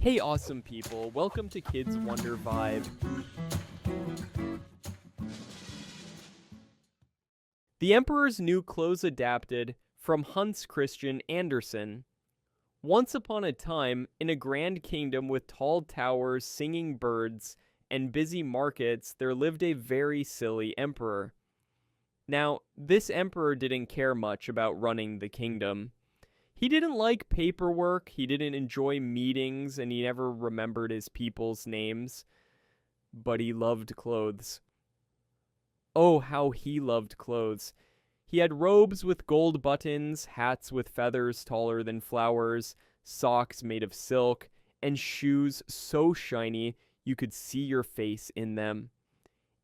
Hey awesome people, welcome to Kids Wonder Vibe. The Emperor's New Clothes adapted from Hans Christian Andersen. Once upon a time, in a grand kingdom with tall towers, singing birds, and busy markets, there lived a very silly emperor. Now, this emperor didn't care much about running the kingdom. He didn't like paperwork, he didn't enjoy meetings, and he never remembered his people's names. But he loved clothes. Oh, how he loved clothes. He had robes with gold buttons, hats with feathers taller than flowers, socks made of silk, and shoes so shiny you could see your face in them.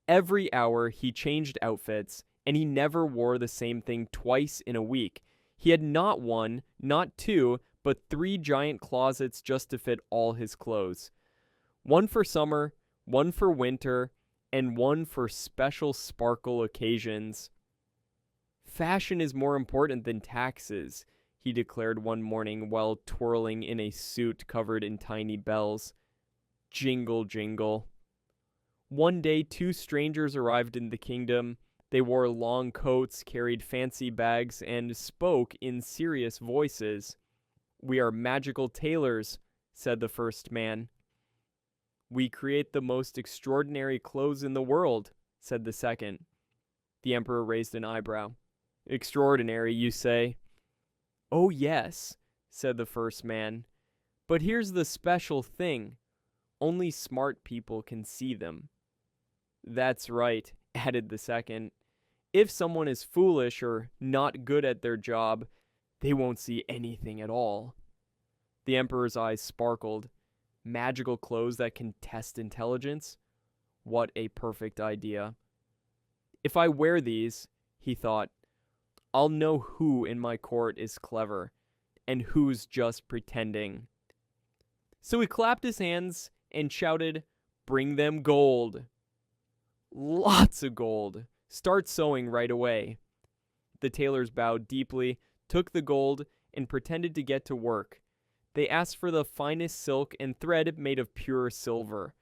Every hour he changed outfits, and he never wore the same thing twice in a week. He had not one, not two, but 3 giant closets just to fit all his clothes. One for summer, one for winter, and one for special sparkle occasions. Fashion is more important than taxes, he declared one morning while twirling in a suit covered in tiny bells. Jingle, jingle. One day, 2 strangers arrived in the kingdom. They wore long coats, carried fancy bags, and spoke in serious voices. "We are magical tailors," said the first man. "We create the most extraordinary clothes in the world," said the second. The emperor raised an eyebrow. "Extraordinary, you say?" "Oh, yes," said the first man. "But here's the special thing. Only smart people can see them." "That's right," added the second. "If someone is foolish or not good at their job, they won't see anything at all." The emperor's eyes sparkled. Magical clothes that can test intelligence? What a perfect idea. "If I wear these," he thought, "I'll know who in my court is clever and who's just pretending." So he clapped his hands and shouted, "Bring them gold." "Lots of gold. Start sewing right away." The tailors bowed deeply, took the gold, and pretended to get to work. They asked for the finest silk and thread made of pure silver.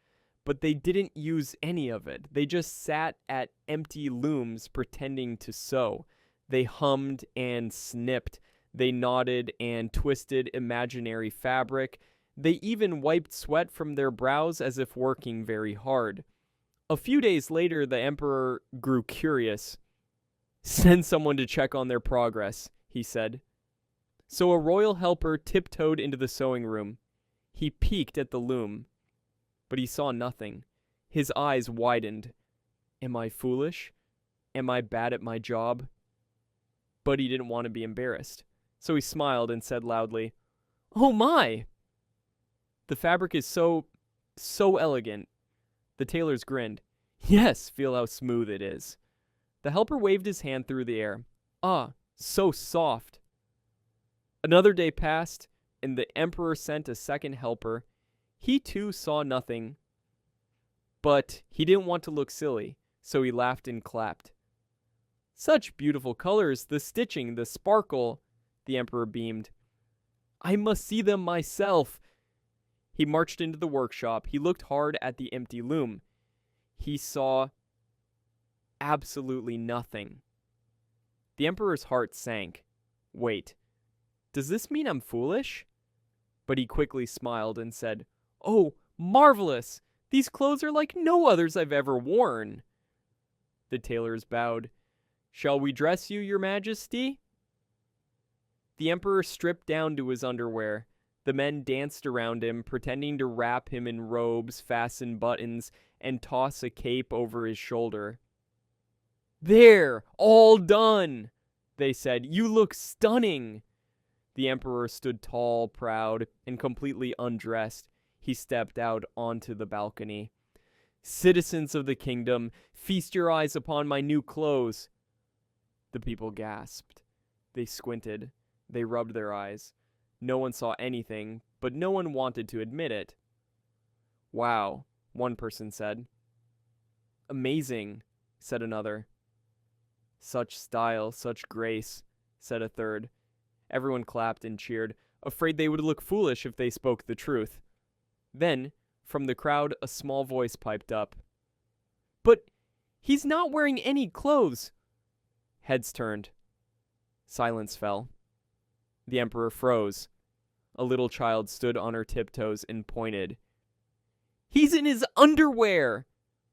But they didn't use any of it. They just sat at empty looms pretending to sew. They hummed and snipped. They knotted and twisted imaginary fabric. They even wiped sweat from their brows as if working very hard. A few days later, the emperor grew curious. "Send someone to check on their progress," he said. So a royal helper tiptoed into the sewing room. He peeked at the loom, but he saw nothing. His eyes widened. Am I foolish? Am I bad at my job? But he didn't want to be embarrassed. So he smiled and said loudly, "Oh my! The fabric is so elegant." The tailors grinned. "Yes, feel how smooth it is." The helper waved his hand through the air. "Ah, so soft." Another day passed, and the emperor sent a second helper. He too saw nothing, but he didn't want to look silly, so he laughed and clapped. "Such beautiful colors, the stitching, the sparkle," the emperor beamed. "I must see them myself." He marched into the workshop. He looked hard at the empty loom. He saw absolutely nothing. The emperor's heart sank. Wait, does this mean I'm foolish? But he quickly smiled and said, "Oh, marvelous! These clothes are like no others I've ever worn." The tailors bowed. "Shall we dress you, your majesty?" The emperor stripped down to his underwear. The men danced around him, pretending to wrap him in robes, fasten buttons, and toss a cape over his shoulder. "There, all done," they said. "You look stunning." The emperor stood tall, proud, and completely undressed. He stepped out onto the balcony. "Citizens of the kingdom, feast your eyes upon my new clothes." The people gasped. They squinted. They rubbed their eyes. No one saw anything, but no one wanted to admit it. "Wow," one person said. "Amazing," said another. "Such style, such grace," said a third. Everyone clapped and cheered, afraid they would look foolish if they spoke the truth. Then, from the crowd, a small voice piped up. "But he's not wearing any clothes." Heads turned. Silence fell. The emperor froze. A little child stood on her tiptoes and pointed. "He's in his underwear!"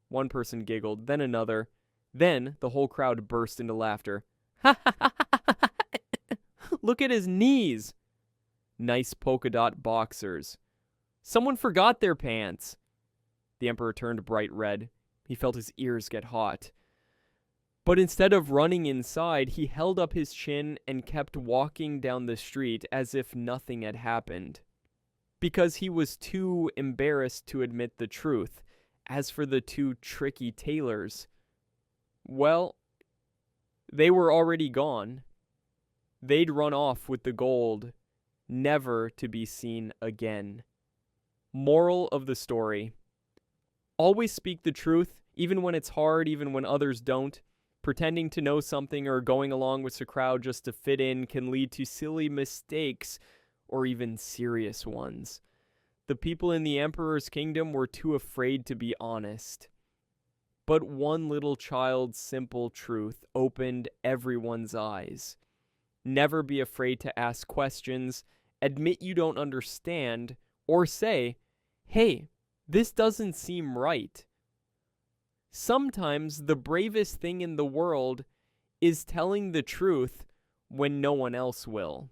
One person giggled, then another. Then the whole crowd burst into laughter. "Ha ha ha ha! Look at his knees!" Nice polka dot boxers. Someone forgot their pants. The emperor turned bright red. He felt his ears get hot. But instead of running inside, he held up his chin and kept walking down the street as if nothing had happened. Because he was too embarrassed to admit the truth. As for the two tricky tailors, well, they were already gone. They'd run off with the gold, never to be seen again. Moral of the story: always speak the truth, even when it's hard, even when others don't. Pretending to know something or going along with the crowd just to fit in can lead to silly mistakes or even serious ones. The people in the emperor's kingdom were too afraid to be honest. But one little child's simple truth opened everyone's eyes. Never be afraid to ask questions, admit you don't understand, or say, "Hey, this doesn't seem right." Sometimes the bravest thing in the world is telling the truth when no one else will.